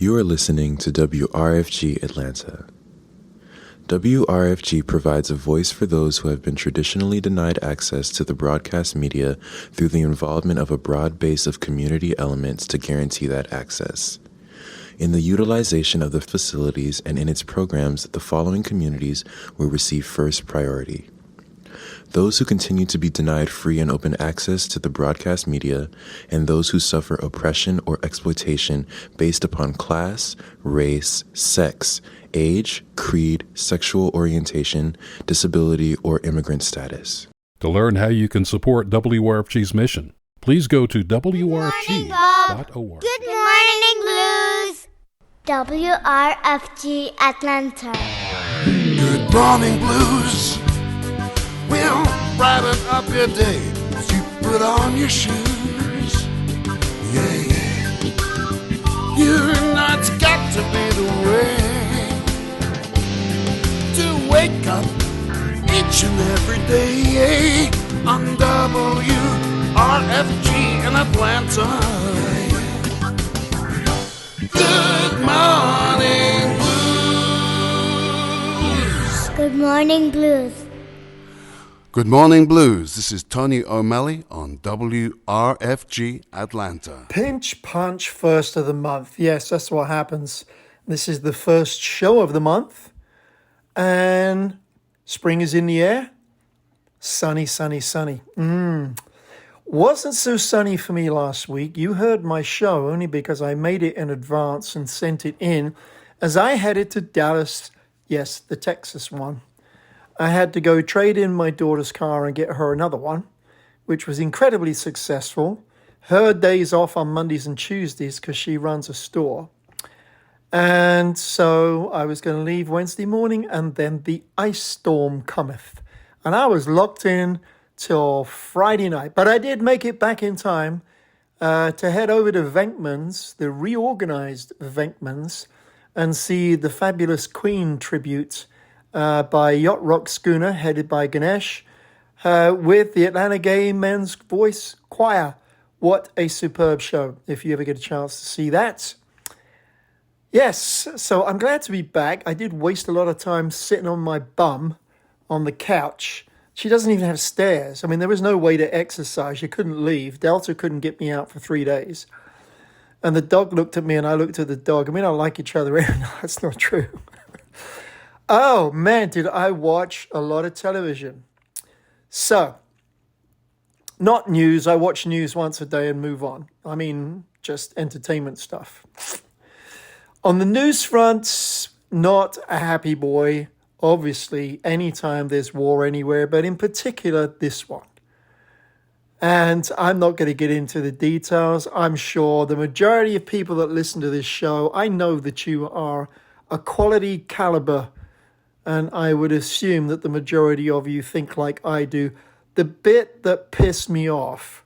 You are listening to WRFG Atlanta. WRFG provides a voice for those who have been traditionally denied access to the broadcast media through the involvement of a broad base of community elements to guarantee that access. In the utilization of the facilities and in its programs, the following communities will receive first priority: those who continue to be denied free and open access to the broadcast media, and those who suffer oppression or exploitation based upon class, race, sex, age, creed, sexual orientation, disability, or immigrant status. To learn how you can support WRFG's mission, please go to wrfg.org. Good morning, Blues. WRFG Atlanta. Good morning, Blues. We'll brighten up your day as you put on your shoes. Yeah, yeah. You know it's got to be the way to wake up each and every day on WRFG in Atlanta. Good morning, Blues. Good morning, Blues. Good morning, Blues. This is Tony O'Malley on WRFG Atlanta. Pinch punch first of the month. Yes, that's what happens. This is the first show of the month. And spring is in the air. Sunny, sunny, sunny. Wasn't so sunny for me last week. You heard my show only because I made it in advance and sent it in as I headed to Dallas. Yes, the Texas one. I had to go trade in my daughter's car and get her another one, which was incredibly successful. Her days off on Mondays and Tuesdays because she runs a store. And so I was going to leave Wednesday morning, and then the ice storm cometh. And I was locked in till Friday night. But I did make it back in time to head over to Venkman's, the reorganized Venkman's, and see the fabulous Queen tribute by Yacht Rock Schooner, headed by Ganesh, with the Atlanta Gay Men's Voice Choir. What a superb show, if you ever get a chance to see that. Yes, so I'm glad to be back. I did waste a lot of time sitting on my bum on the couch. She doesn't even have stairs. I mean, there was no way to exercise. You couldn't leave. Delta couldn't get me out for 3 days. And the dog looked at me and I looked at the dog. And we don't like each other. No, that's not true. Oh, man, did I watch a lot of television. So, not news. I watch news once a day and move on. I mean, just entertainment stuff. On the news front, not a happy boy. Obviously, anytime there's war anywhere, but in particular, this one. And I'm not going to get into the details. I'm sure the majority of people that listen to this show, I know that you are a quality caliber. And I would assume that the majority of you think like I do. The bit that pissed me off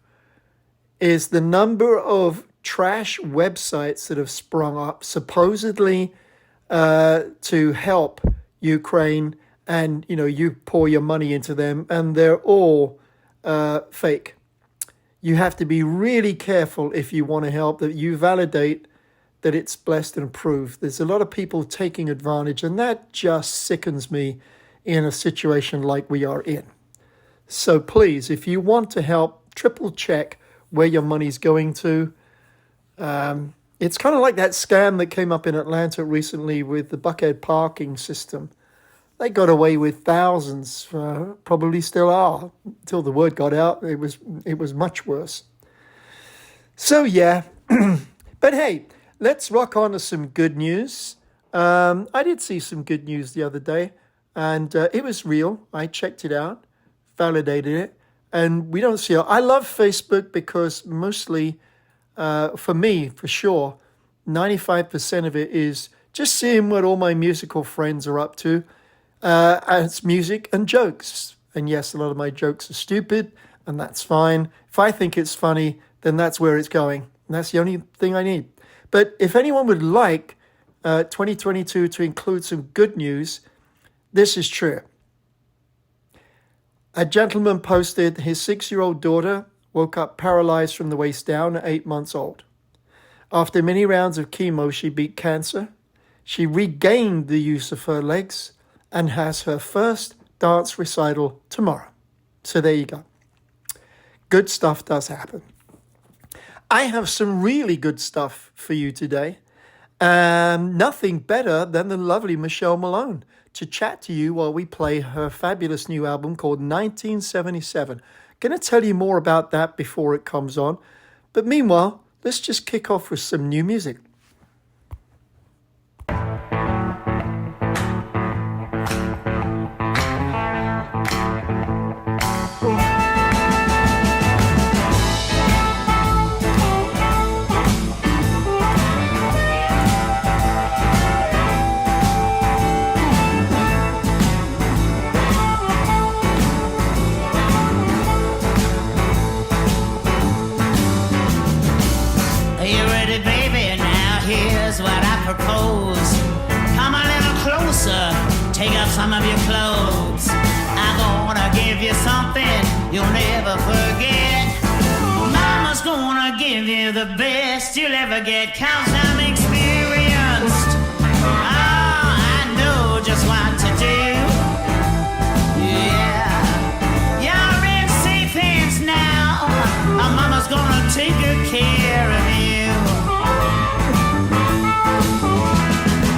is the number of trash websites that have sprung up, supposedly to help Ukraine. And, you know, you pour your money into them and they're all fake. You have to be really careful if you want to help, that you validate that it's blessed and approved. There's a lot of people taking advantage, and that just sickens me in a situation like we are in. So please, if you want to help, triple check where your money's going to. It's kind of like that scam that came up in Atlanta recently with the Buckhead parking system. They got away with thousands, probably still are. Until the word got out, it was much worse. So yeah, but hey, let's rock on to some good news. I did see some good news the other day, and it was real. I checked it out, validated it, and we don't see it. I love Facebook because mostly, for me, for sure, 95% of it is just seeing what all my musical friends are up to. And it's music and jokes. And yes, a lot of my jokes are stupid, and that's fine. If I think it's funny, then that's where it's going. And that's the only thing I need. But if anyone would like 2022 to include some good news, this is true. A gentleman posted his 6-year-old daughter woke up paralyzed from the waist down at 8 months old. After many rounds of chemo, she beat cancer. She regained the use of her legs and has her first dance recital tomorrow. So there you go. Good stuff does happen. I have some really good stuff for you today. Nothing better than the lovely Michelle Malone to chat to you while we play her fabulous new album called 1977. Going to tell you more about that before it comes on. But meanwhile, let's just kick off with some new music. Take off some of your clothes. I'm gonna give you something you'll never forget. Mama's gonna give you the best you'll ever get, 'cause I'm experienced. Oh, I know just what to do. Yeah, you're in safe hands now. Mama's gonna take good care of you.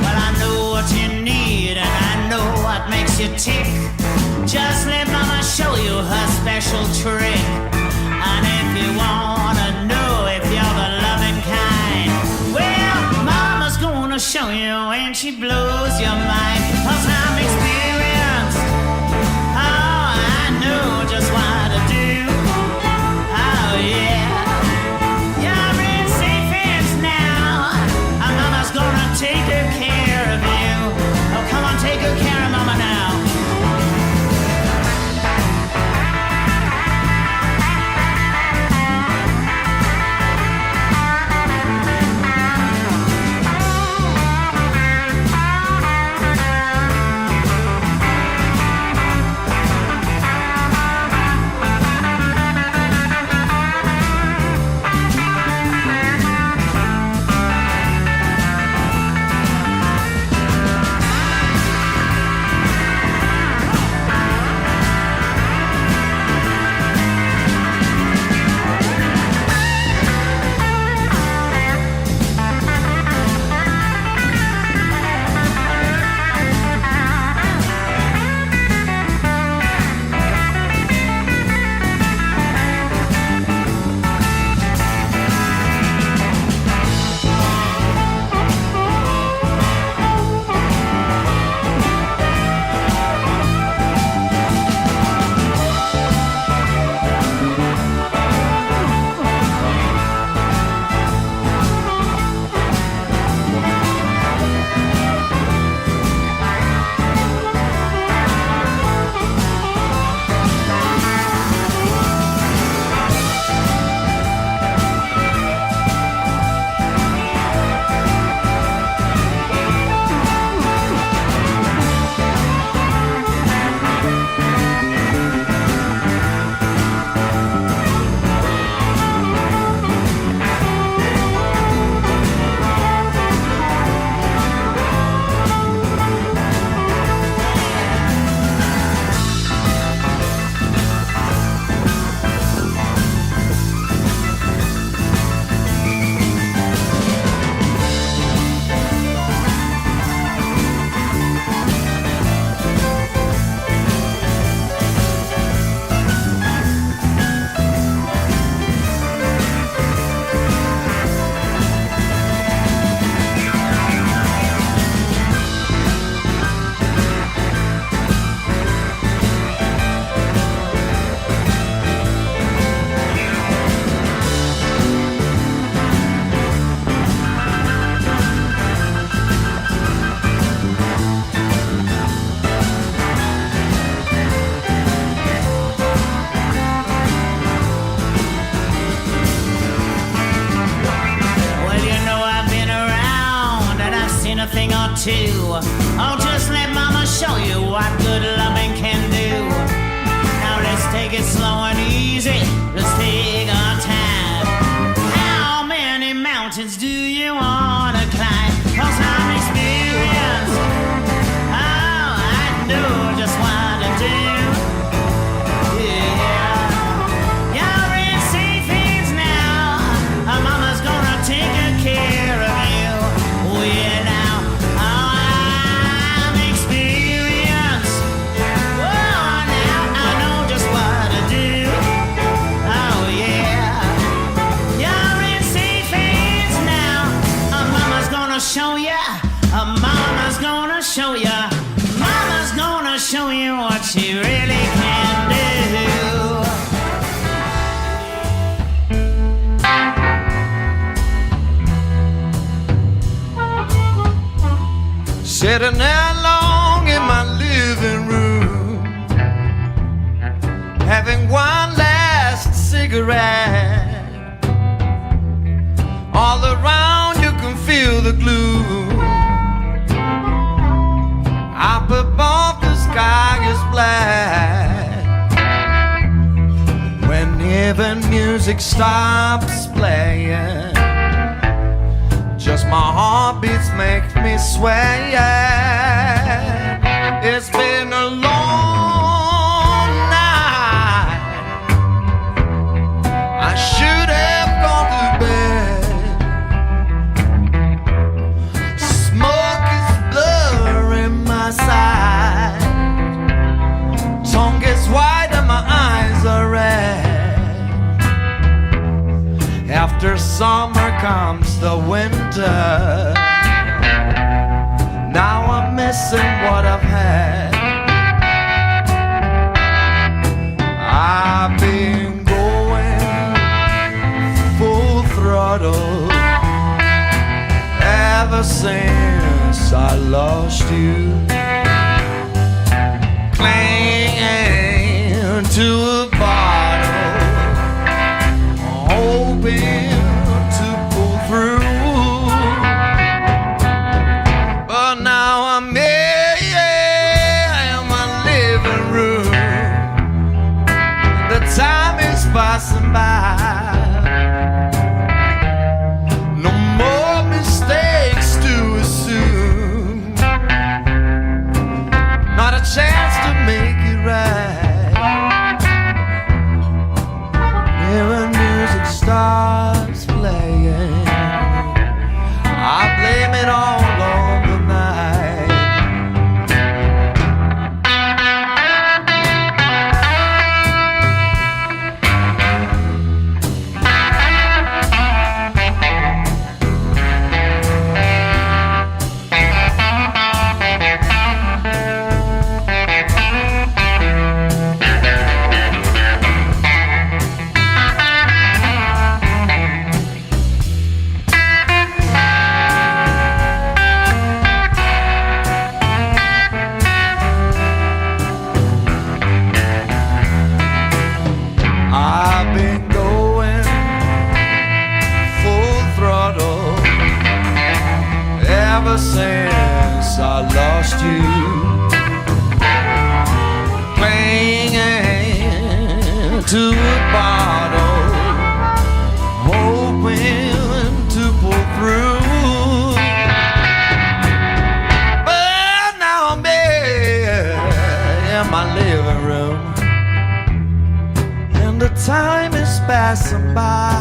Well, I know what you need and I know what makes you tick. Just let Mama show you her special trick. And if you wanna know if you're the loving kind, well, Mama's gonna show you and she blows your mind. 'Cause I'm experienced. Oh, I know just what to do. Oh, yeah. You're in safe hands now. And Mama's gonna take good care of you. Oh, come on, take good care of Mama now. Oh, just let Mama show you what good loving can do. Now let's take it slow and easy. Let's take our time. How many mountains do you show ya. Mama's gonna show ya. Mama's gonna show you what she really can do. Sitting there long in my living room, having one last cigarette. All around you can feel the gloom. Up above the sky is black. Whenever music stops playing, just my heartbeats make me sway. It's been a long night. I should have gone to bed. Smoke is blurring my sight. Tongue gets white and my eyes are red. After summer comes the winter. Now I'm missing what I've had. I've been going full throttle ever since I lost you. Clinging to a bottle, hoping to pull through. But now I'm here in my living room. The time is passing by. No more mistakes to assume. Not a chance to make it right. When music starts playing, I blame it all on the night. I've been going full throttle ever since I lost you. Clinging to a bottle, hoping to pull through. But now I'm here in my living room. The time is passing by.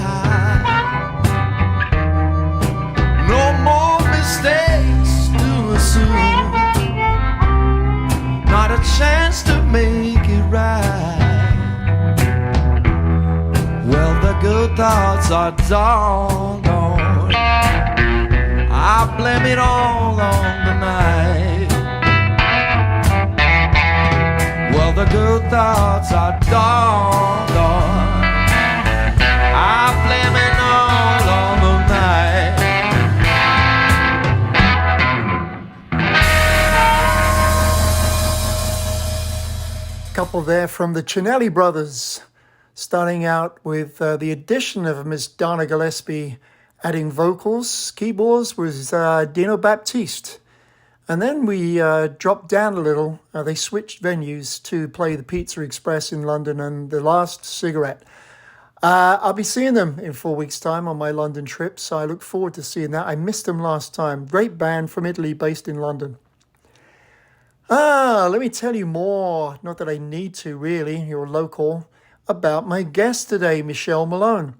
No more mistakes to assume. Not a chance to make it right. Well, the good thoughts are gone. I blame it all on the night. Well, the good thoughts are gone. I blame it all on the night. Couple there from the CINELLI brothers, starting out with the addition of Miss Donna Gillespie adding vocals. Keyboards was Dino Baptiste. And then we dropped down a little. They switched venues to play the Pizza Express in London and The Last Cigarette. I'll be seeing them in 4 weeks' time on my London trip, so I look forward to seeing that. I missed them last time. Great band from Italy based in London. Let me tell you more, not that I need to really, you're local, about my guest today, Michelle Malone.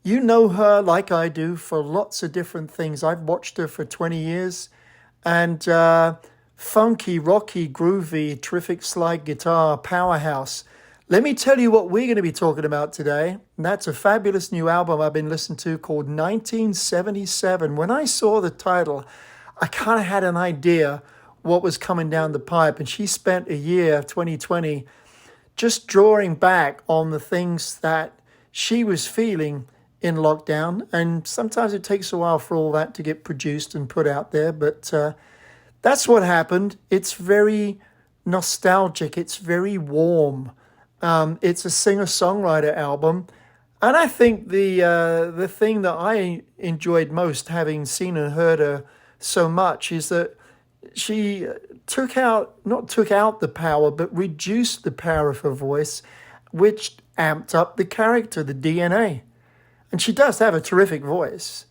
You know her like I do for lots of different things. I've watched her for 20 years. And funky, rocky, groovy, terrific slide guitar, powerhouse. Let me tell you what we're going to be talking about today. And that's a fabulous new album I've been listening to called 1977. When I saw the title, I kind of had an idea what was coming down the pipe. And she spent a year, 2020, just drawing back on the things that she was feeling in lockdown. And sometimes it takes a while for all that to get produced and put out there. But that's what happened. It's very nostalgic. It's very warm. It's a singer-songwriter album. And I think the thing that I enjoyed most, having seen and heard her so much, is that she not took out the power, but reduced the power of her voice, which amped up the character, the DNA. And she does have a terrific voice.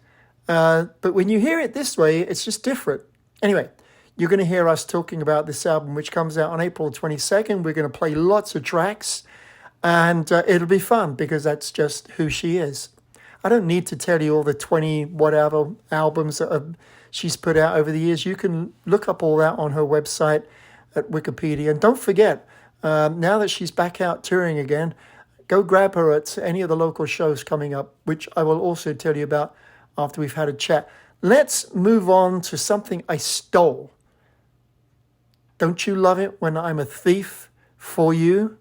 But when you hear it this way, it's just different. Anyway, you're going to hear us talking about this album, which comes out on April 22nd. We're going to play lots of tracks, and it'll be fun because that's just who she is. I don't need to tell you all the 20 whatever albums that she's put out over the years. You can look up all that on her website at Wikipedia. And don't forget, now that she's back out touring again, go grab her at any of the local shows coming up, which I will also tell you about after we've had a chat. Let's move on to something I stole. Don't you love it when I'm a thief for you?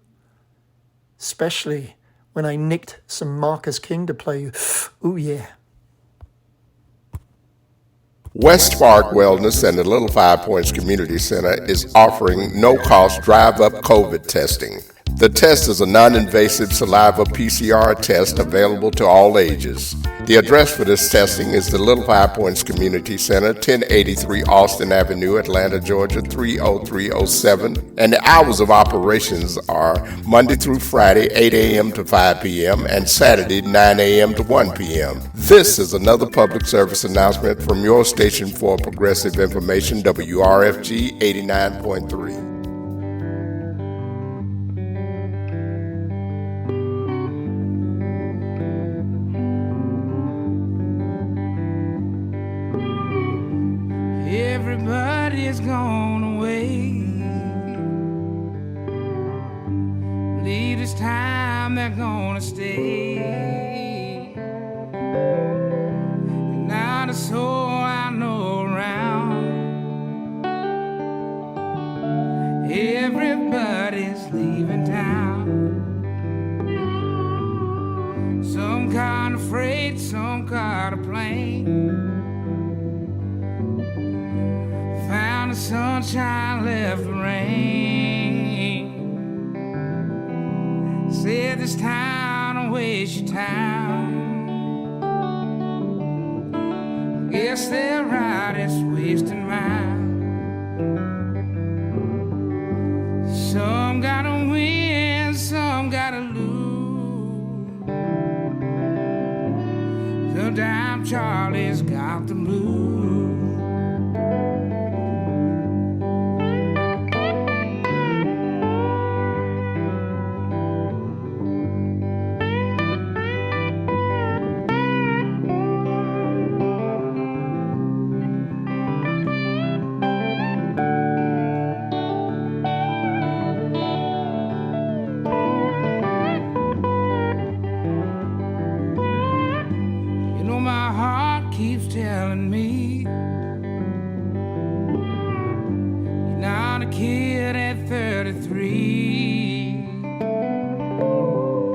Especially when I nicked some Marcus King to play you. Ooh, yeah. West Park Wellness and the Little Five Points Community Center is offering no-cost drive-up COVID testing. The test is a non-invasive saliva PCR test available to all ages. The address for this testing is the Little Five Points Community Center, 1083 Austin Avenue, Atlanta, Georgia, 30307. And the hours of operations are Monday through Friday, 8 a.m. to 5 p.m. and Saturday, 9 a.m. to 1 p.m. This is another public service announcement from your station for progressive information, WRFG 89.3. Everybody's gone away. Believe this time they're gonna stay. And not a soul I know around. Everybody's leaving town. Some kind of freight, some kind of plane. Found the sunshine, left the rain. Said this town don't waste your time. Guess they're right, it's wasting mine. Some gotta win, some gotta lose. Sometimes Charlie's got the blues. Telling me you're not a kid at 33.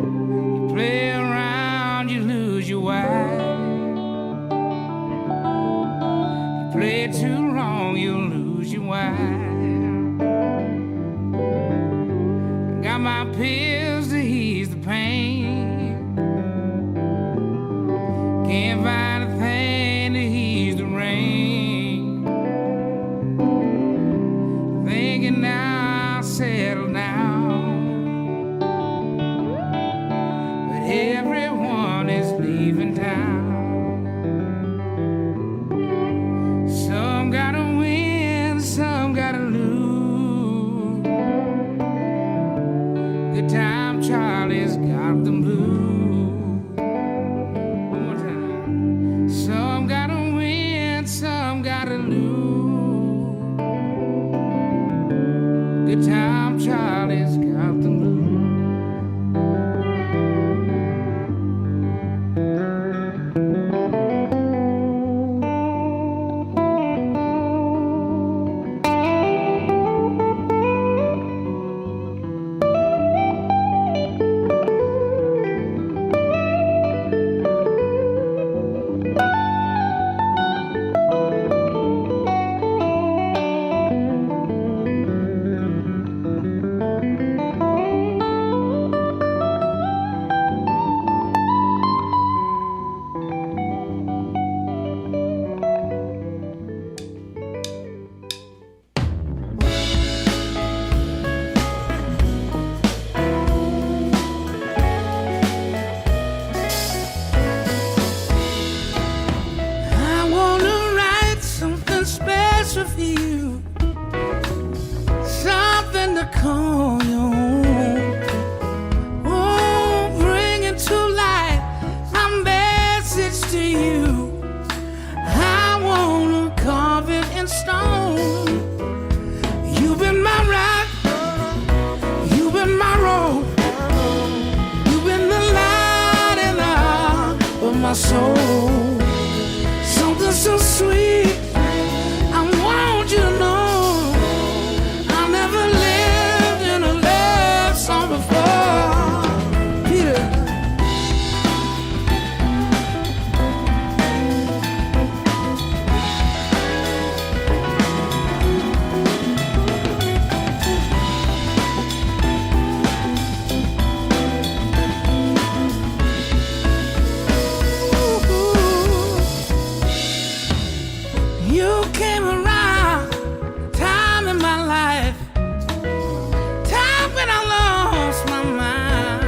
You play around, you lose your wife. You play too long, you'll lose your wife. I got my pills to ease the pain. Can't find a thing to ease the rain. Thinking now I'll settle down, but everyone is leaving town. Some gotta win, some gotta lose. Good time Charlie's got the blues. Some gotta win, some gotta lose. Good time Charlie's got the blues. call you home. Oh, bringing to light my message to you. I wanna carve it in stone. You've been my rock, you've been my road, you've been the light in the heart of my soul. Something so sweet, I want you to know. I never lived in a love song before. Peter. You came around, time in my life, time when I lost my mind.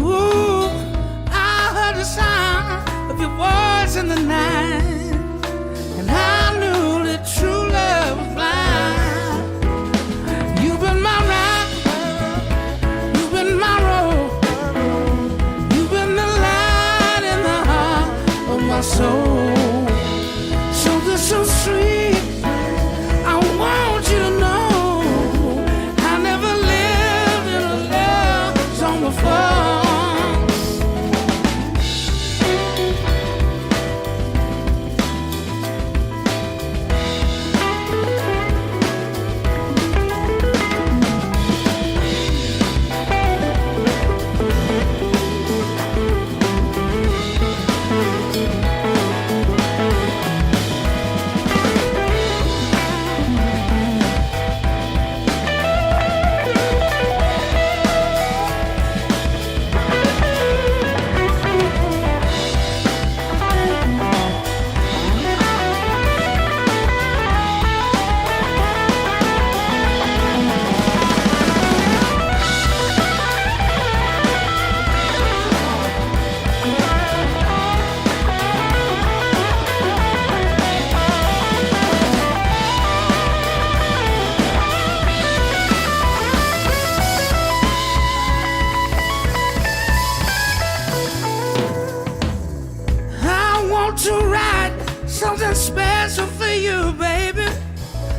Ooh, I heard the sound of your voice in the night, and I knew that true love was blind. You've been my rock, you've been my road, you've been the light in the heart of my soul. Something so sweet, I want you to know. I never lived in a love song before. I want to write something special for you, baby.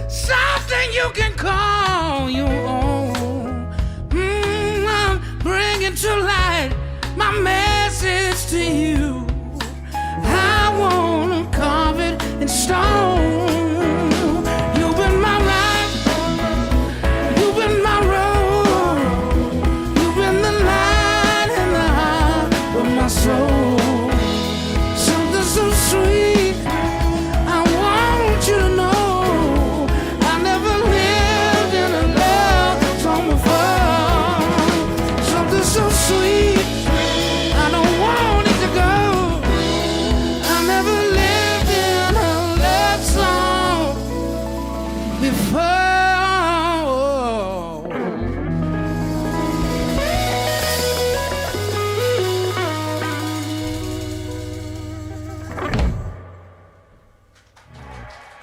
Something you can call your own. I'm bringing to light my message to you. I wanna carve it in stone. You've been my rock, you've been my road, you've been the light in the heart of my soul. Something so sweet, I want you to know. I never lived in a love song before. Something so sweet, I don't want it to go. I never lived in a love song before.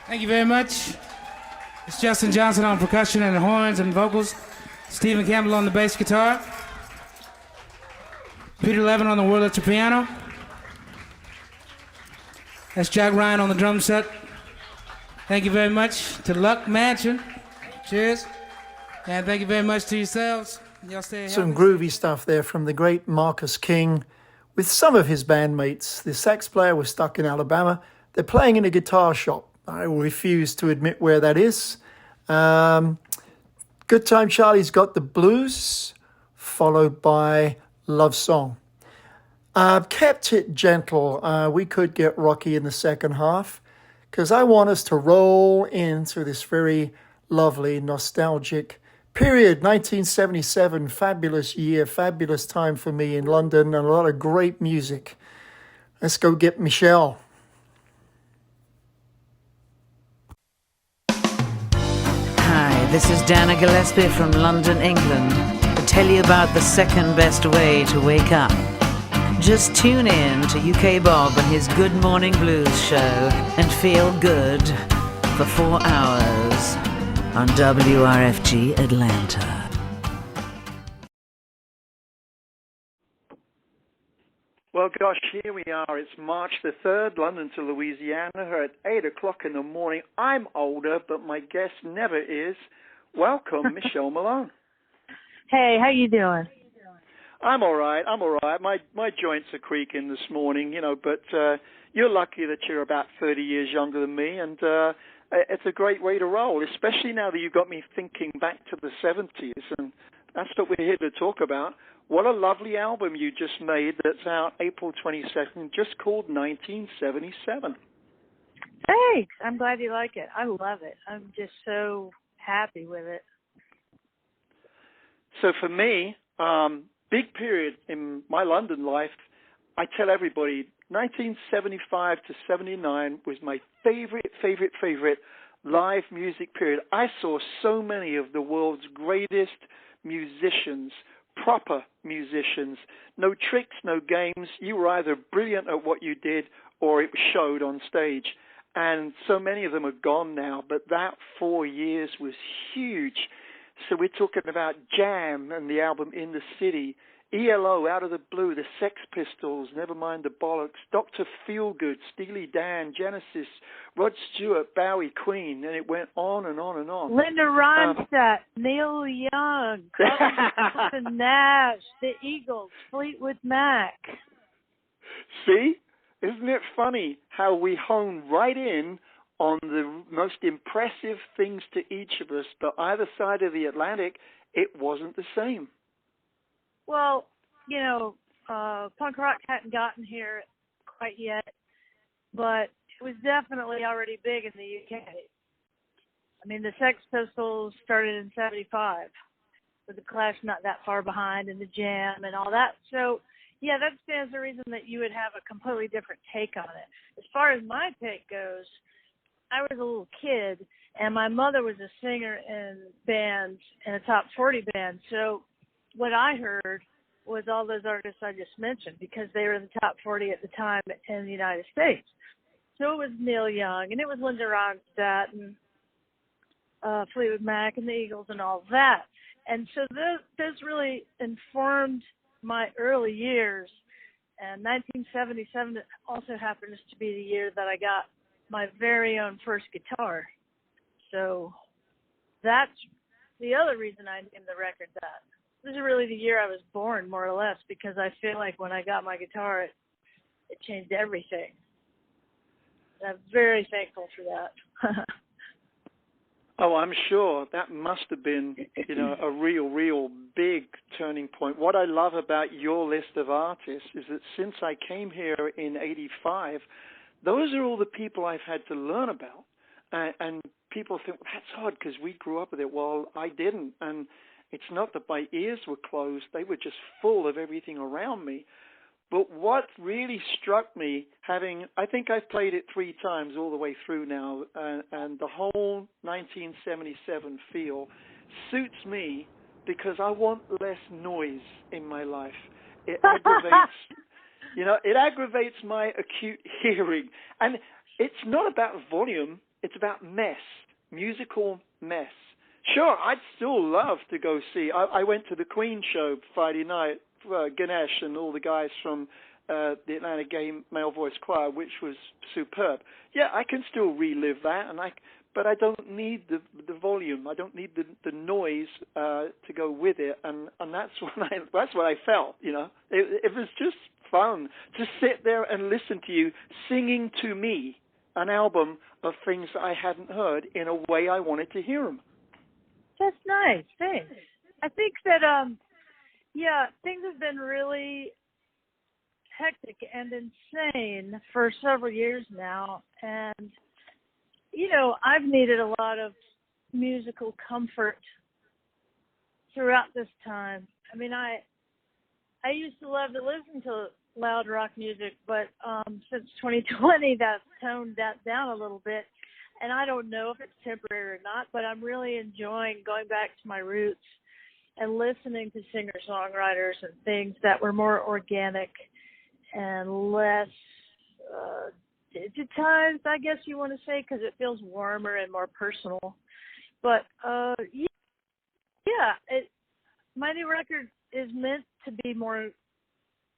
Thank you very much. It's Justin Johnson on percussion and horns and vocals. Stephen Campbell on the bass guitar. Peter Levin on the Wurlitzer piano. That's Jack Ryan on the drum set. Thank you very much to Luck Mansion. Cheers. And thank you very much to yourselves. Y'all stay healthy. Some groovy stuff there from the great Marcus King with some of his bandmates. The sax player was stuck in Alabama. They're playing in a guitar shop. I refuse to admit where that is. Good Time Charlie's Got the Blues, followed by Love Song. I've kept it gentle. We could get rocky in the second half because I want us to roll into this very lovely, nostalgic period. 1977, fabulous year, fabulous time for me in London, and a lot of great music. Let's go get Michelle. Hi, this is Dana Gillespie from London, England, to tell you about the second best way to wake up. Just tune in to UK Bob and his Good Morning Blues show and feel good for 4 hours. on WRFG Atlanta. Well, gosh, here we are. It's March the 3rd, London to Louisiana. We're at 8 o'clock in the morning. I'm older, but my guest never is. Welcome, Michelle Malone. Hey, how you doing? I'm all right. My joints are creaking this morning, but you're lucky that you're about 30 years younger than me, and it's a great way to roll, especially now that you've got me thinking back to the 70s, and that's what we're here to talk about. What a lovely album you just made that's out April 22nd, just called 1977. Thanks. I'm glad you like it. I love it. I'm just so happy with it. So for me, big period in my London life, I tell everybody 1975 to 79 was my favorite live music period. I saw so many of the world's greatest musicians, proper musicians. No tricks, no games. You were either brilliant at what you did or it showed on stage. And so many of them are gone now, but that 4 years was huge. So we're talking about Jam and the album In the City, ELO, Out of the Blue, the Sex Pistols, Nevermind the Bollocks, Dr. Feelgood, Steely Dan, Genesis, Rod Stewart, Bowie, Queen, and it went on and on and on. Linda Ronstadt, Neil Young, Carlton Nash, the Eagles, Fleetwood Mac. See? Isn't it funny how we hone right in on the most impressive things to each of us, but either side of the Atlantic, it wasn't the same. Well, punk rock hadn't gotten here quite yet, but it was definitely already big in the UK. I mean, the Sex Pistols started in 75, with the Clash not that far behind, and the Jam and all that. So, yeah, that stands the reason that you would have a completely different take on it. As far as my take goes, I was a little kid, and my mother was a singer in bands, in a top 40 band. So what I heard was all those artists I just mentioned because they were in the top 40 at the time in the United States. So it was Neil Young, and it was Linda Ronstadt, and Fleetwood Mac, and the Eagles, and all that. And so those really informed my early years. And 1977 also happens to be the year that I got my very own first guitar. So that's the other reason I named the record that. This is really the year I was born, more or less, because I feel like when I got my guitar, it changed everything. And I'm very thankful for that. Oh, I'm sure that must have been, a real big turning point. What I love about your list of artists is that since I came here in 85, those are all the people I've had to learn about. And people think, well, that's odd because we grew up with it. Well, I didn't. And it's not that my ears were closed. They were just full of everything around me. But what really struck me, I think I've played it 3 times all the way through now, and the whole 1977 feel suits me because I want less noise in my life. It aggravates, it aggravates my acute hearing. And it's not about volume, it's about mess, musical mess. Sure, I'd still love to go see. I went to the Queen show Friday night, Ganesh and all the guys from the Atlanta Gay Male Voice Choir, which was superb. Yeah, I can still relive that, but I don't need the volume. I don't need the noise to go with it, and that's what I felt. It was just fun to sit there and listen to you singing to me an album of things that I hadn't heard in a way I wanted to hear them. That's nice. Thanks. I think that, things have been really hectic and insane for several years now. And, I've needed a lot of musical comfort throughout this time. I mean, I used to love to listen to loud rock music, but since 2020, that's toned that down a little bit. And I don't know if it's temporary or not, but I'm really enjoying going back to my roots and listening to singer-songwriters and things that were more organic and less digitized, I guess you want to say, because it feels warmer and more personal. But my new record is meant to be more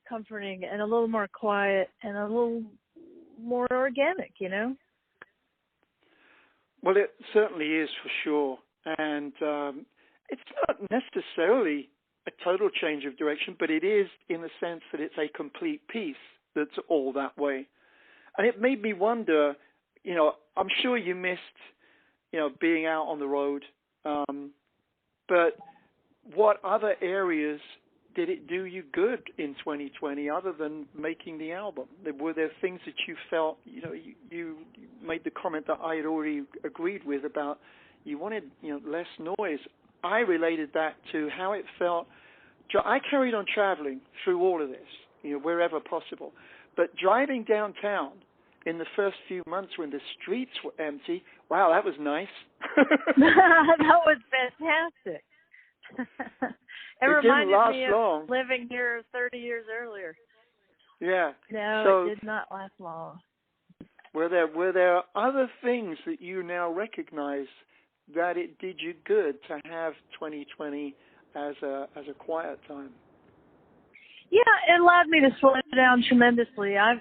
comforting and a little more quiet and a little more organic, you know? Well, it certainly is for sure. And it's not necessarily a total change of direction, but it is in the sense that it's a complete piece that's all that way. And it made me wonder, you know, I'm sure you missed, you know, being out on the road, but what other areas did it do you good in 2020 other than making the album? Were there things that you felt, you know, you made the comment that I had already agreed with about you wanted, you know, less noise. I related that to how it felt. I carried on traveling through all of this, you know, wherever possible. But driving downtown in the first few months when the streets were empty, wow, that was nice. That was fantastic. It reminded me of long. living here 30 years earlier. Yeah. No, so it did not last long. Were there other things that you now recognize that it did you good to have 2020 as a quiet time? Yeah, it allowed me to slow down tremendously. I've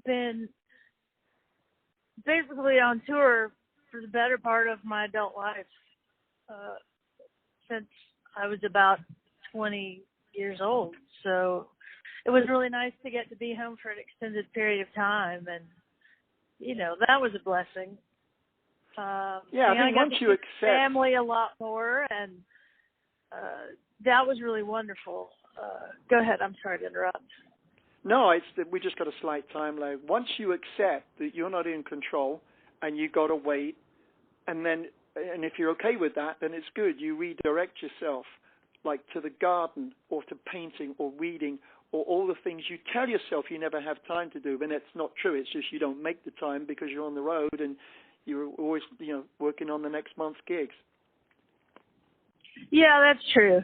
been basically on tour for the better part of my adult life since I was about 20 years old. So it was really nice to get to be home for an extended period of time, and you know, that was a blessing. I think once you accept family a lot more, and that was really wonderful. Go ahead. I'm sorry to interrupt. No, we just got a slight time lag. Once you accept that you're not in control and you got to wait, and if you're okay with that, then it's good. You redirect yourself, like to the garden or to painting or reading or all the things you tell yourself you never have time to do. And it's not true. It's just you don't make the time because you're on the road and you're always, you know, working on the next month's gigs. Yeah, that's true.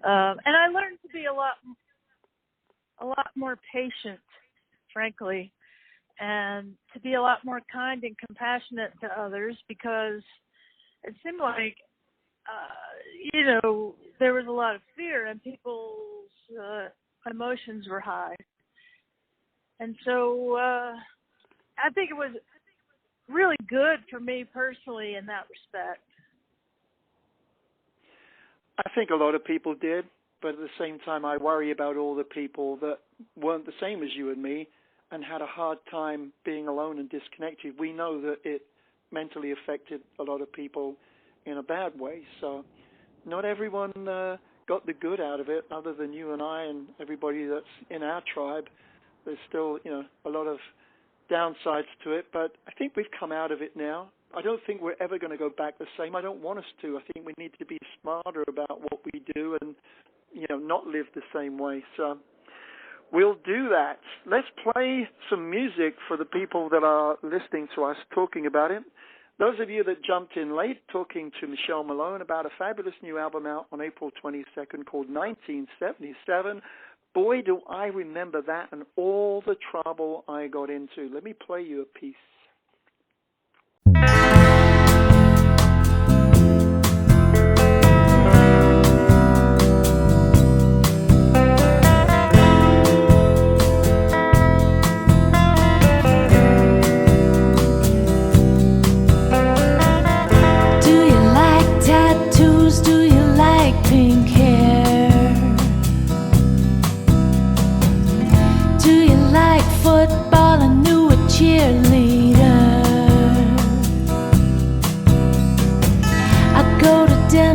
And I learned to be a lot more patient, frankly, and to be a lot more kind and compassionate to others, because it seemed like, you know, there was a lot of fear and people's emotions were high. And so I think it was really good for me personally in that respect. I think a lot of people did, but at the same time, I worry about all the people that weren't the same as you and me and had a hard time being alone and disconnected. We know that it mentally affected a lot of people in a bad way. So not everyone got the good out of it, other than you and I and everybody that's in our tribe. There's still, you know, a lot of downsides to it, but I think we've come out of it now. I don't think we're ever going to go back the same. I don't want us to. I think we need to be smarter about what we do and, you know, not live the same way. So we'll do that. Let's play some music for the people that are listening to us talking about it. Those of you that jumped in late, talking to Michelle Malone about a fabulous new album out on April 22nd called 1977. Boy, do I remember that and all the trouble I got into. Let me play you a piece.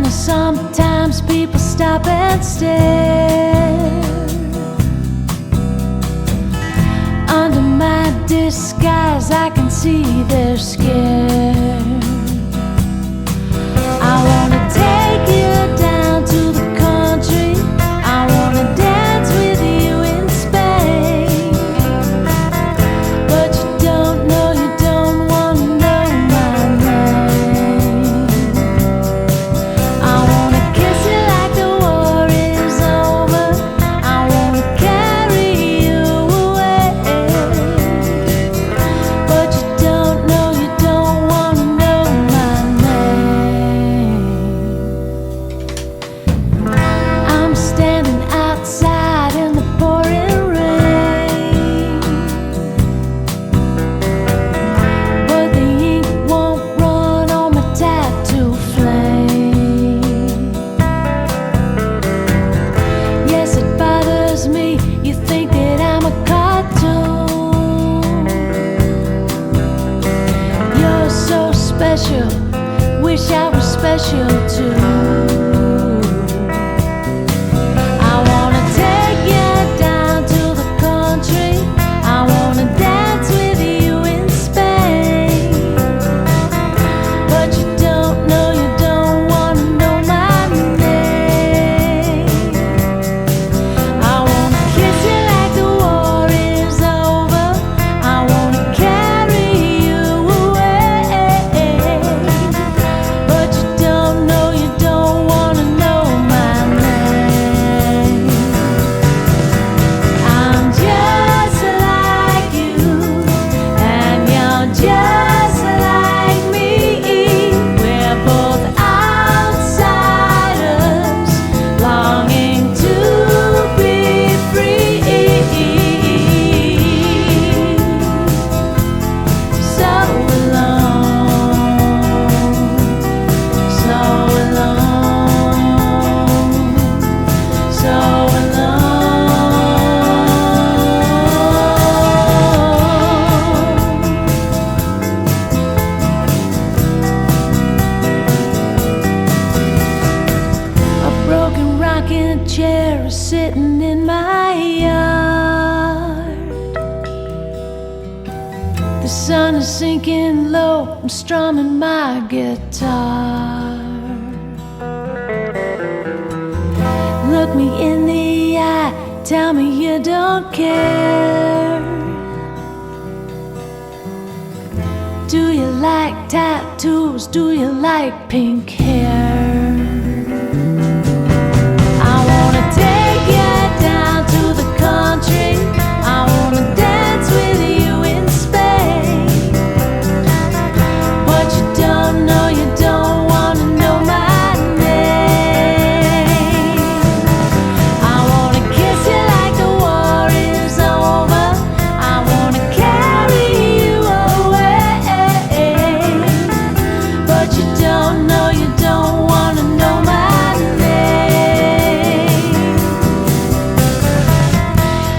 Sometimes people stop and stare. Under my disguise, I can see they're scared. I wanna take you down to the country. I wanna dance with you in Spain. But you don't know, you don't wanna know my name. I wanna kiss you like the war is over. I wanna carry you away. But you don't know, you don't wanna know special too. I wanna take you down to the country. I wanna dance with you in Spain. But you don't wanna know my name. I wanna kiss you like the war is over. I wanna carry you away. But you don't wanna know my name. I'm just like you, and you're just like me. We're both outsiders, longing to be free. So alone, so alone, so alone. A broken rocking chair is sitting in my yard. The sun is sinking low, I'm strumming my guitar. Look me in the eye, tell me you don't care. Do you like tattoos? Do you like pink hair? I wanna take you down to the country. I wanna dance with you in Spain. But you don't wanna know my name. I wanna kiss you like the war is over. I wanna carry you away. But you don't wanna know my name.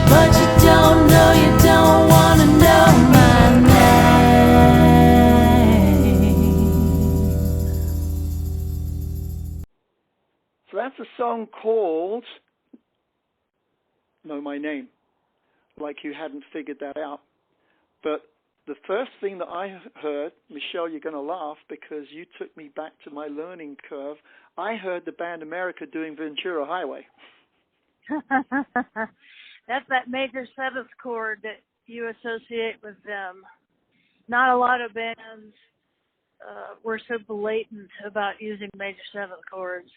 But you don't wanna know my name. So that's a song called Know My Name, like you hadn't figured that out. But the first thing that I heard, Michelle, you're going to laugh because you took me back to my learning curve. I heard the band America doing Ventura Highway. That's that major seventh chord that you associate with them. Not a lot of bands were so blatant about using major seventh chords.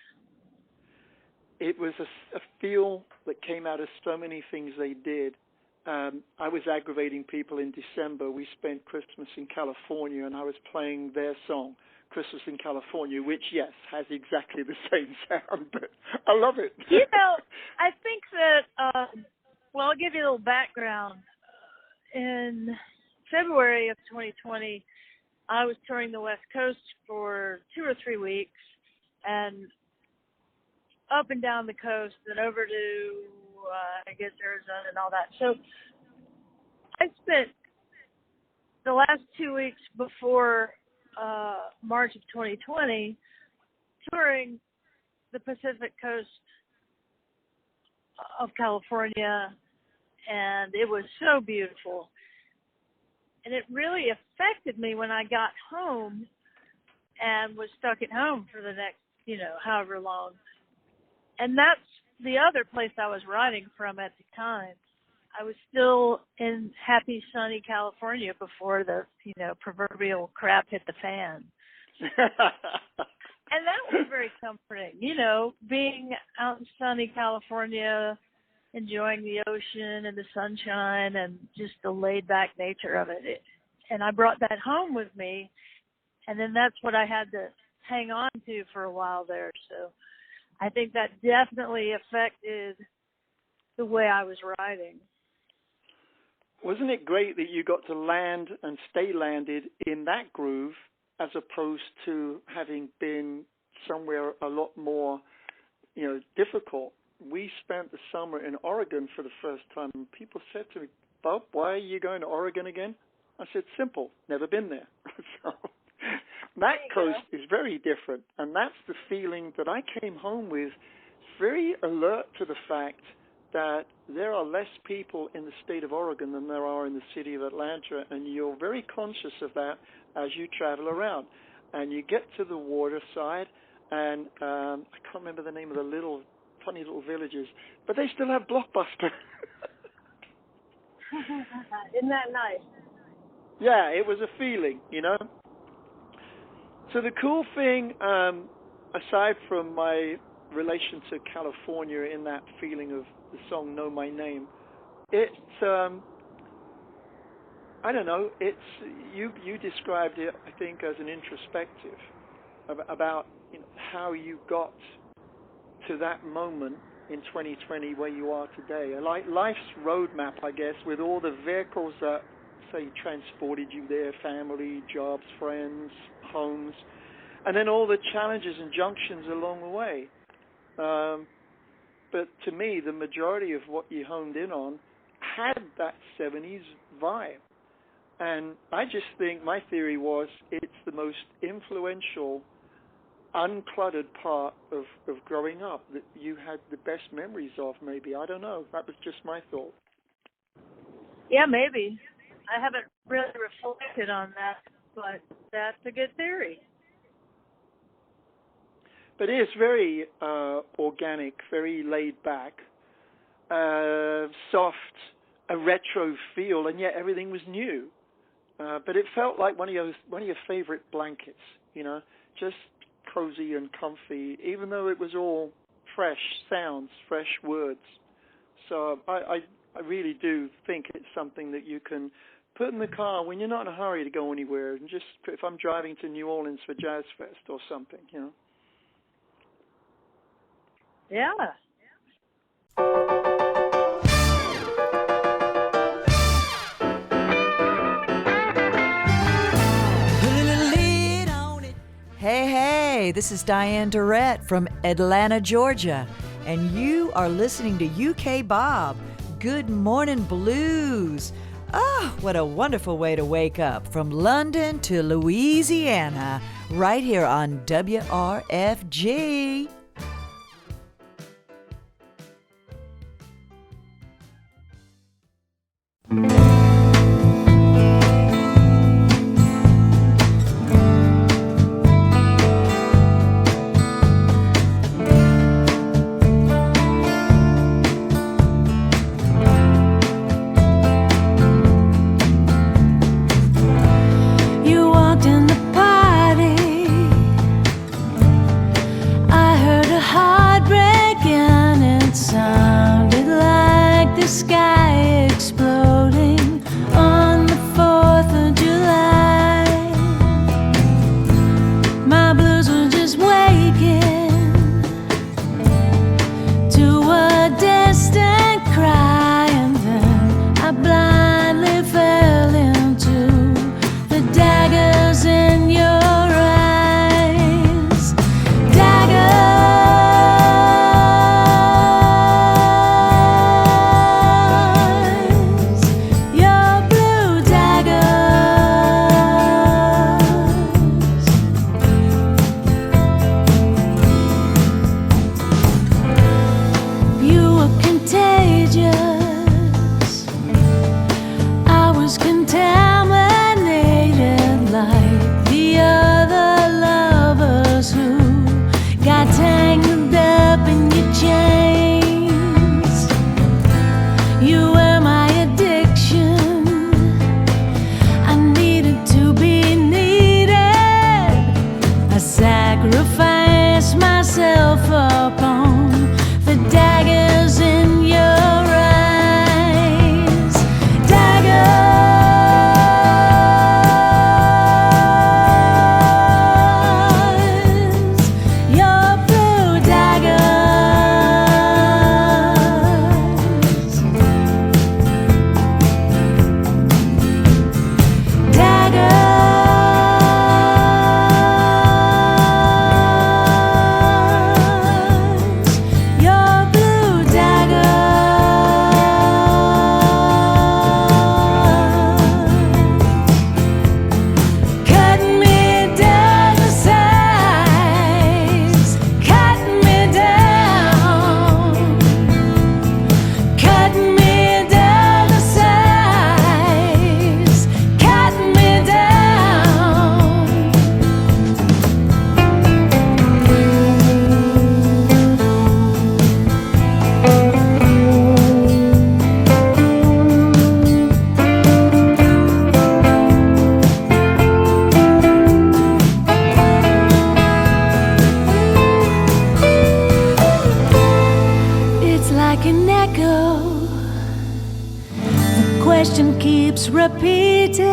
It was a feel that came out of so many things they did. I was aggravating people in December. We spent Christmas in California, and I was playing their song, Christmas in California, which, yes, has exactly the same sound, but I love it. You know, I think that, well, I'll give you a little background. In February of 2020, I was touring the West Coast for 2 or 3 weeks, and up and down the coast and over to, I guess, Arizona and all that. So I spent the last 2 weeks before March of 2020 touring the Pacific coast of California, and it was so beautiful. And it really affected me when I got home and was stuck at home for the next, however long. And that's the other place I was writing from at the time. I was still in happy, sunny California before the, proverbial crap hit the fan. And that was very comforting, being out in sunny California, enjoying the ocean and the sunshine and just the laid-back nature of it. And I brought that home with me, and then that's what I had to hang on to for a while there. So I think that definitely affected the way I was writing. Wasn't it great that you got to land and stay landed in that groove as opposed to having been somewhere a lot more, difficult? We spent the summer in Oregon for the first time, and people said to me, Bob, why are you going to Oregon again? I said, simple, never been there. So that coast is very different, and that's the feeling that I came home with, very alert to the fact that there are less people in the state of Oregon than there are in the city of Atlanta, and you're very conscious of that as you travel around. And you get to the water side, and I can't remember the name of the funny little villages, but they still have Blockbuster. Isn't that nice? Yeah, it was a feeling, you know. So the cool thing, aside from my relation to California in that feeling of the song Know My Name, it's, I don't know, it's, you described it, I think, as an introspective about, you know, how you got to that moment in 2020 where you are today. Like life's roadmap, I guess, with all the vehicles that, say, transported you there, family, jobs, friends, homes, and then all the challenges and junctions along the way. But to me, the majority of what you honed in on had that 70s vibe. And I just think my theory was it's the most influential, uncluttered part of growing up that you had the best memories of, maybe. I don't know. That was just my thought. Yeah, maybe. I haven't really reflected on that, but that's a good theory. But it is very organic, very laid back, soft, a retro feel, and yet everything was new. But it felt like one of your favorite blankets, you know, just cozy and comfy, even though it was all fresh sounds, fresh words. So I really do think it's something that you can put in the car when you're not in a hurry to go anywhere, and just if I'm driving to New Orleans for Jazz Fest or something, you know. Yeah. Hey, this is Diane Durrett from Atlanta, Georgia, and you are listening to UK Bob, Good Morning Blues. Oh, what a wonderful way to wake up from London to Louisiana, right here on WRFG. Your blue dagger. question keeps repeating.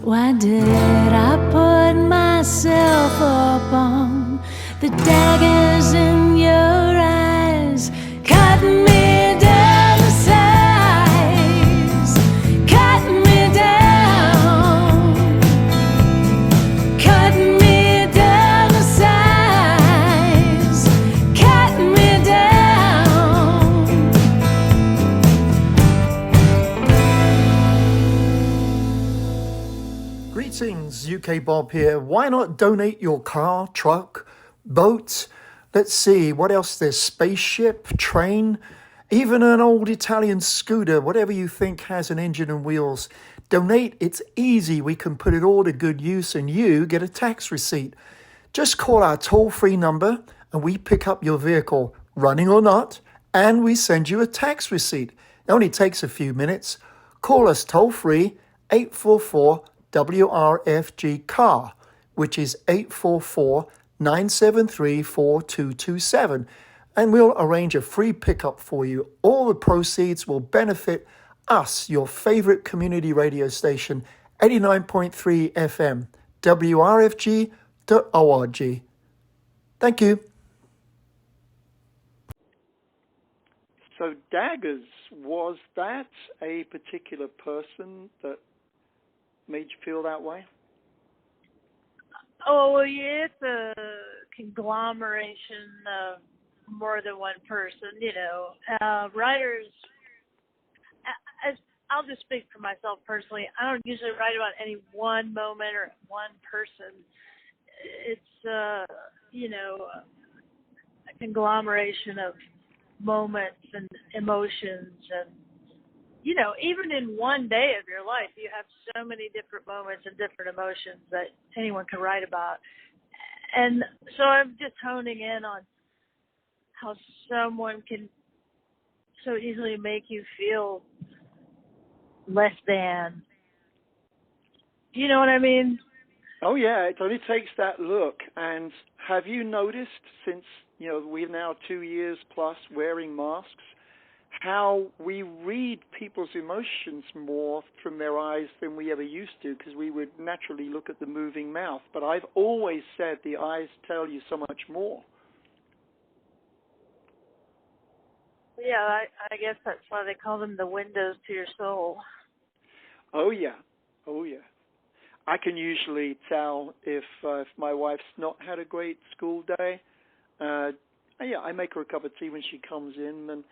Why did I put myself up on the daggers in your eyes? Cut me down to size. Cut me down. Cut me down to size. Cut me down. Greetings, UK Bob here. Why not donate your car, truck, boat? Let's see, what else there's? Spaceship, train, even an old Italian scooter, whatever you think has an engine and wheels. Donate, it's easy. We can put it all to good use and you get a tax receipt. Just call our toll-free number and we pick up your vehicle, running or not, and we send you a tax receipt. It only takes a few minutes. Call us toll-free, 844-WRFG-CAR, which is 844-973-4227, and we'll arrange a free pickup for you. All the proceeds will benefit us, your favorite community radio station, 89.3 FM, WRFG.org. Thank you. So Daggers, was that a particular person that made you feel that way? Oh, well, yeah, it's a conglomeration of more than one person, you know. Writers, I'll just speak for myself personally. I don't usually write about any one moment or one person. It's, you know, a conglomeration of moments and emotions. And, you know, even in one day of your life, you have so many different moments and different emotions that anyone can write about. And so I'm just honing in on how someone can so easily make you feel less than. Do you know what I mean? Oh, yeah, it only takes that look. And have you noticed, since, you know, we're now 2 years plus wearing masks, how we read people's emotions more from their eyes than we ever used to, because we would naturally look at the moving mouth. But I've always said the eyes tell you so much more. Yeah, I guess that's why they call them the windows to your soul. Oh, yeah. Oh, yeah. I can usually tell if my wife's not had a great school day. Yeah, I make her a cup of tea when she comes in, and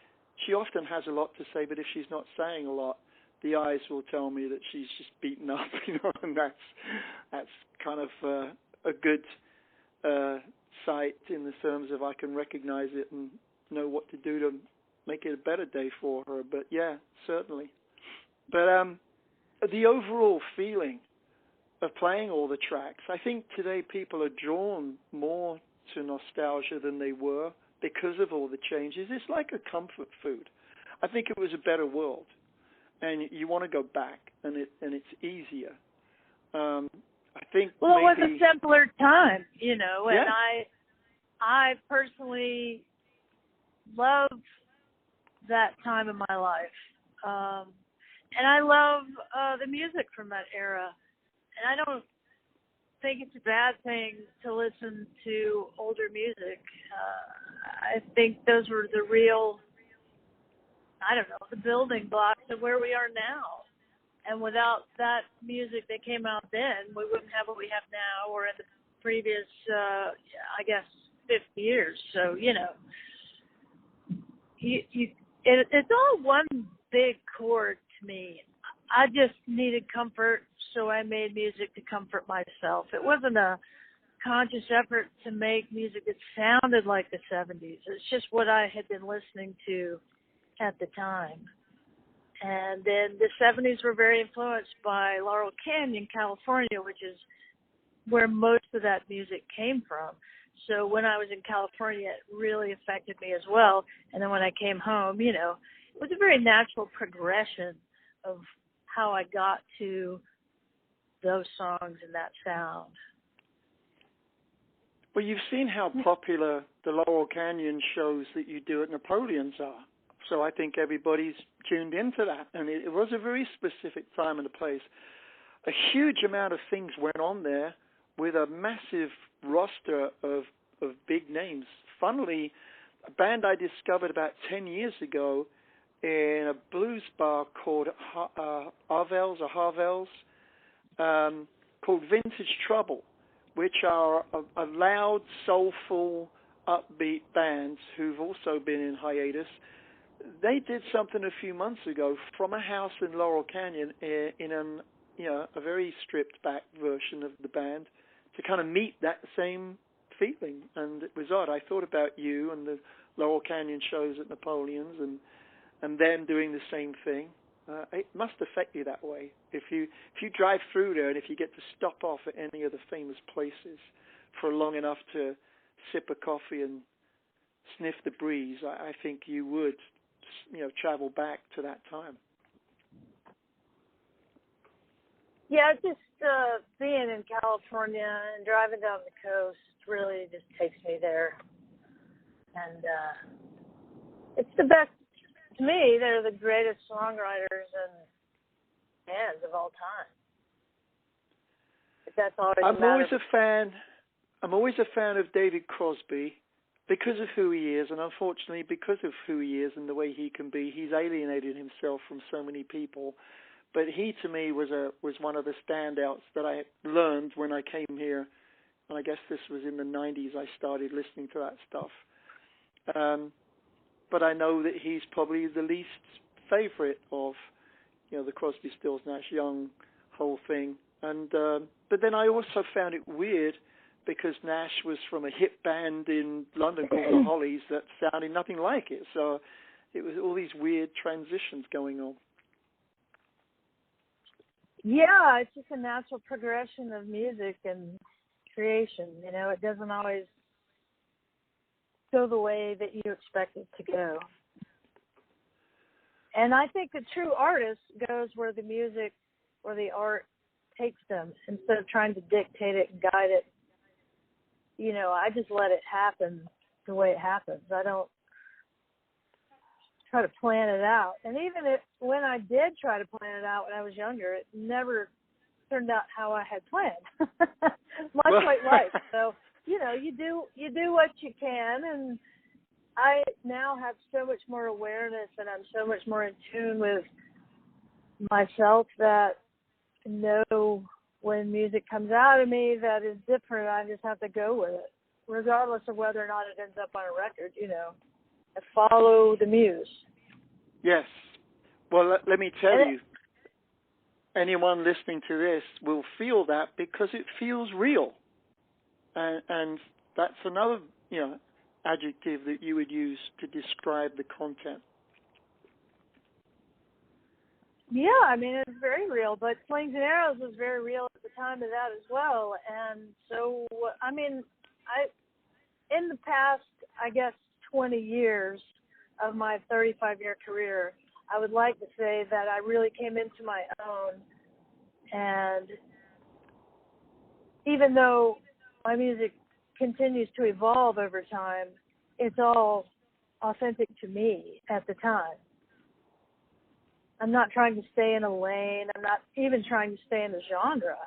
she often has a lot to say, but if she's not saying a lot, the eyes will tell me that she's just beaten up, you know, and that's kind of a good sight in the terms of I can recognize it and know what to do to make it a better day for her. But yeah, certainly. But the overall feeling of playing all the tracks, I think today people are drawn more to nostalgia than they were because of all the changes. It's like a comfort food. I think it was a better world, and you want to go back, and it's easier. I think. Well, maybe, it was a simpler time, you know, and yeah. I personally love that time in my life, and I love the music from that era, and I don't think it's a bad thing to listen to older music. I think those were the real, I don't know, the building blocks of where we are now. And without that music that came out then, we wouldn't have what we have now or in the previous, I guess, 50 years. So, you know, it's all one big chord to me. I just needed comfort, so I made music to comfort myself. It wasn't a conscious effort to make music that sounded like the 70s. It's just what I had been listening to at the time. And then the 70s were very influenced by Laurel Canyon, California, which is where most of that music came from. So when I was in California, it really affected me as well. And then when I came home, you know, it was a very natural progression of how I got to those songs and that sound. Well, you've seen how popular the Laurel Canyon shows that you do at Napoleon's are. So I think everybody's tuned into that. And it was a very specific time and a place. A huge amount of things went on there with a massive roster of big names. Funnily, a band I discovered about 10 years ago in a blues bar called Harvell's, called Vintage Trouble, which are a loud, soulful, upbeat band who've also been in hiatus. They did something a few months ago from a house in Laurel Canyon in a very stripped back version of the band to kind of meet that same feeling. And it was odd. I thought about you and the Laurel Canyon shows at Napoleon's and them doing the same thing. It must affect you that way. If you drive through there and if you get to stop off at any of the famous places for long enough to sip a coffee and sniff the breeze, I think you would, travel back to that time. Yeah, just being in California and driving down the coast really just takes me there. And it's the best. To me, they're the greatest songwriters and bands of all time. But that's always I'm always a fan of David Crosby because of who he is, and unfortunately because of who he is and the way he can be, he's alienated himself from so many people. But he, to me, was one of the standouts that I learned when I came here, and I guess this was in the 90s I started listening to that stuff. But I know that he's probably the least favorite of, the Crosby, Stills, Nash Young whole thing. And but then I also found it weird because Nash was from a hit band in London called the Hollies that sounded nothing like it. So it was all these weird transitions going on. Yeah, it's just a natural progression of music and creation. It doesn't always go the way that you expect it to go. And I think the true artist goes where the music or the art takes them instead of trying to dictate it and guide it. I just let it happen the way it happens. I don't try to plan it out. And even when I did try to plan it out when I was younger, it never turned out how I had planned. Much like life. So, you do what you can, and I now have so much more awareness and I'm so much more in tune with myself that I know when music comes out of me that is different, I just have to go with it, regardless of whether or not it ends up on a record, I follow the muse. Yes. Well, let me tell you, anyone listening to this will feel that because it feels real. And that's another, adjective that you would use to describe the content. Yeah, it's very real, but Slings and Arrows was very real at the time of that as well. And so, in the past, I guess, 20 years of my 35-year career, I would like to say that I really came into my own. And even though my music continues to evolve over time, it's all authentic to me at the time. I'm not trying to stay in a lane. I'm not even trying to stay in a genre.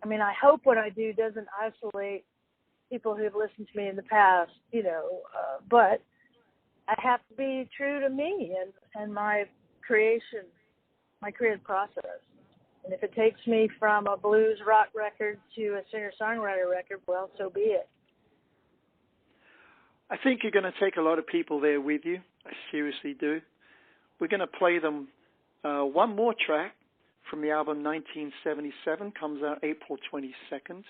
I hope what I do doesn't isolate people who've listened to me in the past, but I have to be true to me and my creation, my creative process. And if it takes me from a blues rock record to a singer-songwriter record, well, so be it. I think you're going to take a lot of people there with you. I seriously do. We're going to play them one more track from the album 1977, comes out April 22nd.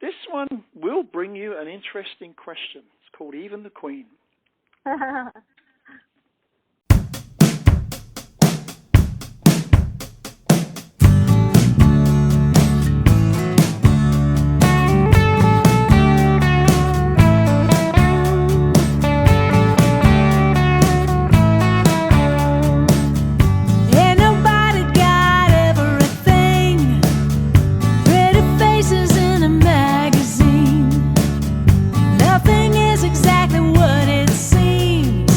This one will bring you an interesting question. It's called Even the Queen. Nothing is exactly what it seems.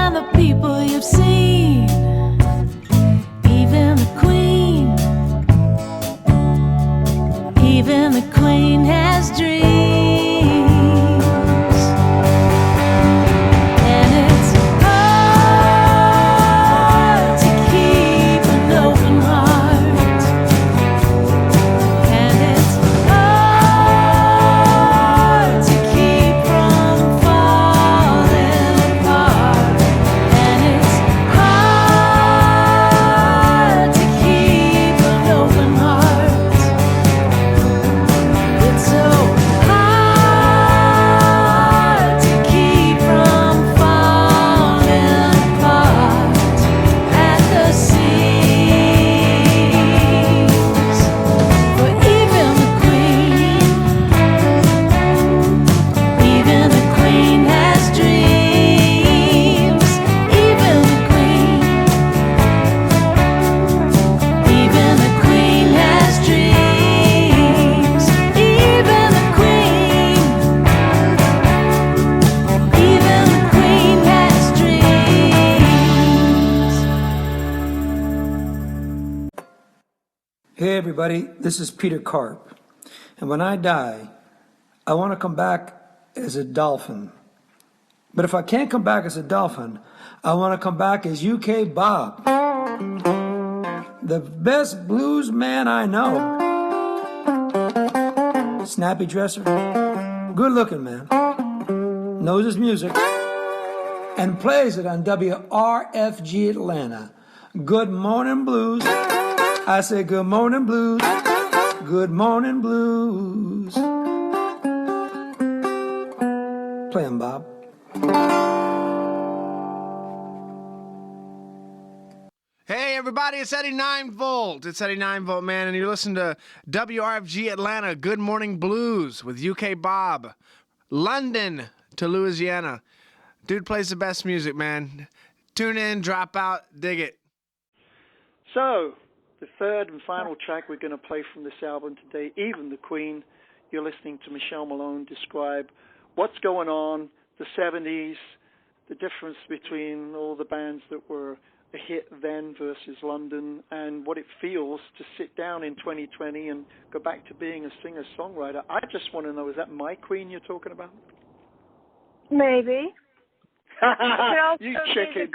and the people you've seen, even the Queen, even the Queen has dreams. And it's hard to keep an open heart, and it's hard to keep from falling apart, and it's hard to keep an open heart. It's so hard to keep from falling apart at the seams. For even the Queen has dreams. Even the Queen has dreams. Even the Queen has dreams. Hey everybody, this is Peter Karp. And when I die, I want to come back as a dolphin. But if I can't come back as a dolphin, I want to come back as UK Bob, the best blues man I know. Snappy dresser, good looking man, knows his music, and plays it on WRFG Atlanta. Good morning blues. I say good morning blues. Good morning blues. Play 'em, Bob. Hey everybody, it's Eddie 9 Volt. It's Eddie 9 Volt, man, and you're listening to WRFG Atlanta Good Morning Blues with UK Bob. London to Louisiana. Dude plays the best music, man. Tune in, drop out, dig it. So, the third and final track we're going to play from this album today, Even the Queen. You're listening to Michelle Malone describe what's going on, the 70s, the difference between all the bands that were a hit then versus London, and what it feels to sit down in 2020 and go back to being a singer-songwriter. I just want to know, is that my queen you're talking about? Maybe. You chicken.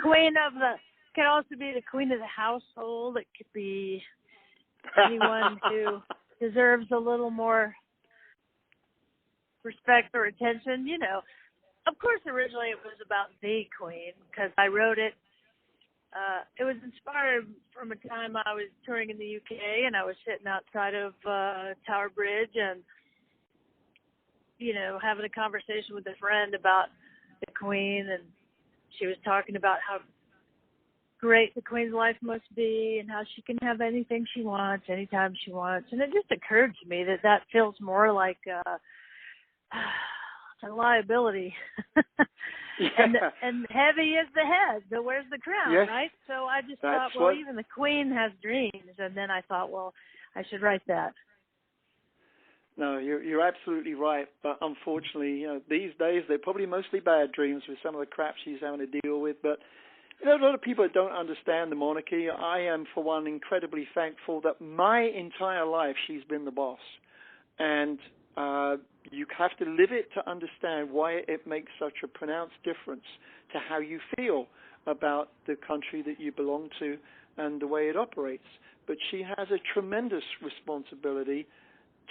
Could also be the queen of the household. It could be anyone who deserves a little more respect or attention. You know, of course, originally it was about the queen because I wrote it. It was inspired from a time I was touring in the UK and I was sitting outside of Tower Bridge and, you know, having a conversation with a friend about the Queen, and she was talking about how great the Queen's life must be and how she can have anything she wants, anytime she wants. And it just occurred to me that that feels more like a liability. Yeah. And heavy is the head that wears the crown, yes. Right? So I just thought, well, even the Queen has dreams. And then I thought, well, I should write that. No, you're absolutely right. But unfortunately, you know, these days they're probably mostly bad dreams with some of the crap she's having to deal with. But you know, a lot of people don't understand the monarchy. I am, for one, incredibly thankful that my entire life she's been the boss. And you have to live it to understand why it makes such a pronounced difference to how you feel about the country that you belong to and the way it operates. But she has a tremendous responsibility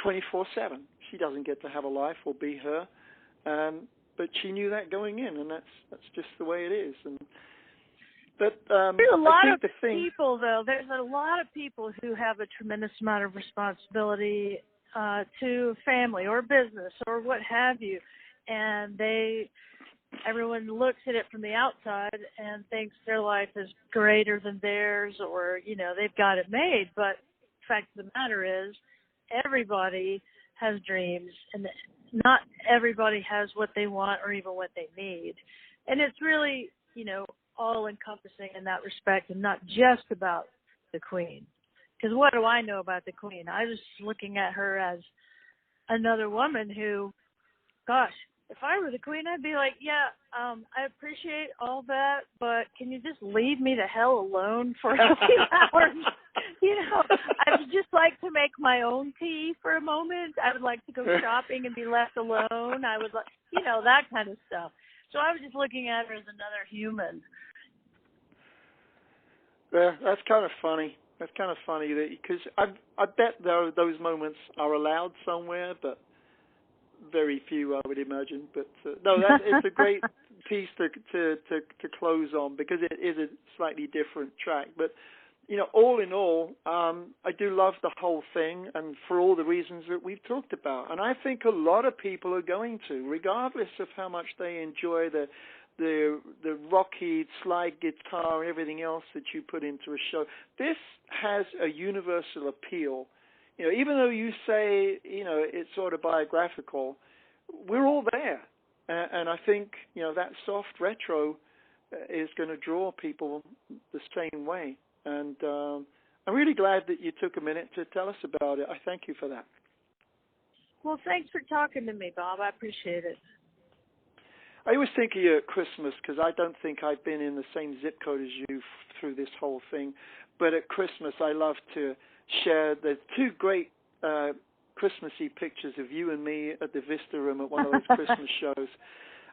24/7. She doesn't get to have a life or be her. But she knew that going in, and that's just the way it is. But there's a lot of people, though. There's a lot of people who have a tremendous amount of responsibility to family or business or what have you, and everyone looks at it from the outside and thinks their life is greater than theirs, or you know, they've got it made. But the fact of the matter is, everybody has dreams, and not everybody has what they want or even what they need. And it's really, you know, all encompassing in that respect, and not just about the Queen. Because what do I know about the Queen? I was looking at her as another woman who, gosh, if I were the queen, I'd be like, yeah, I appreciate all that, but can you just leave me the hell alone for a few hours? You know, I would just like to make my own tea for a moment. I would like to go shopping and be left alone. I would like, you know, that kind of stuff. So I was just looking at her as another human. Yeah, that's kind of funny. That's kind of funny because I bet those moments are allowed somewhere, but very few, I would imagine. But no, it's a great piece to close on because it is a slightly different track. But you know, all in all, I do love the whole thing, and for all the reasons that we've talked about. And I think a lot of people are going to, regardless of how much they enjoy the rocky slide guitar and everything else that you put into a show. This has a universal appeal. You know, even though you say, you know, it's autobiographical, we're all there. And I think, you know, that soft retro is going to draw people the same way. And I'm really glad that you took a minute to tell us about it. I thank you for that. Well, thanks for talking to me, Bob. I appreciate it. I always think of you at Christmas because I don't think I've been in the same zip code as you through this whole thing. But at Christmas, I love to share the two great Christmassy pictures of you and me at the Vista Room at one of those Christmas shows.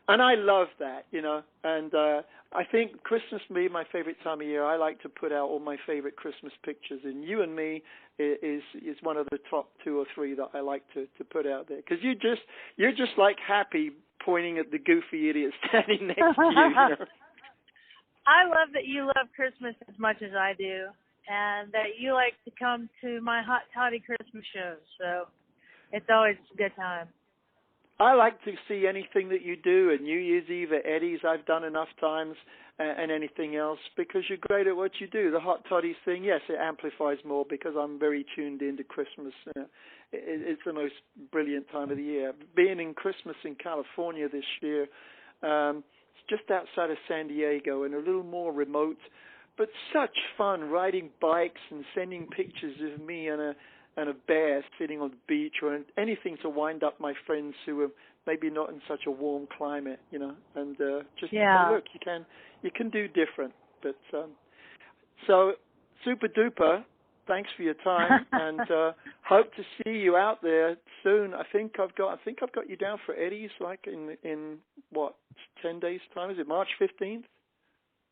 And I love that, you know. And I think Christmas, me, my favorite time of year. I like to put out all my favorite Christmas pictures. And you and me is one of the top 2 or 3 that I like to put out there. Because you're just like happy pointing at the goofy idiot standing next to you. You know? I love that you love Christmas as much as I do, and that you like to come to my hot toddy Christmas shows. So it's always a good time. I like to see anything that you do, and New Year's Eve at Eddie's I've done enough times, and anything else, because you're great at what you do. The hot toddies thing, yes, it amplifies more because I'm very tuned into Christmas. It's the most brilliant time of the year. Being in Christmas in California this year, it's just outside of San Diego and a little more remote, but such fun riding bikes and sending pictures of me and a bear sitting on the beach or anything to wind up my friends who are maybe not in such a warm climate, you know, and just look, you can do different. But so super duper, thanks for your time, and hope to see you out there soon. I think I've got you down for Eddie's like in what 10 days time? Is it March 15th?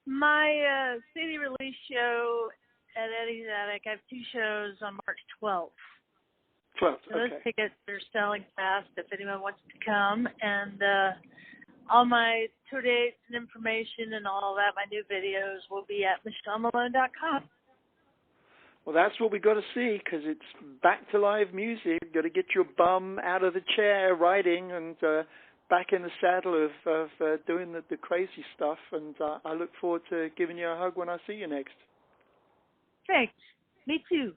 My CD release show at Eddie's Attic, I have 2 shows on March 12th. 12th, so those okay. tickets are selling fast if anyone wants to come. And all my tour dates and information and all that, my new videos, will be at MICHELLEMALONE.com. Well, that's what we got to see, because it's back to live music. Got to get your bum out of the chair, riding, and back in the saddle of doing the crazy stuff. And I look forward to giving you a hug when I see you next. Thanks. Me too.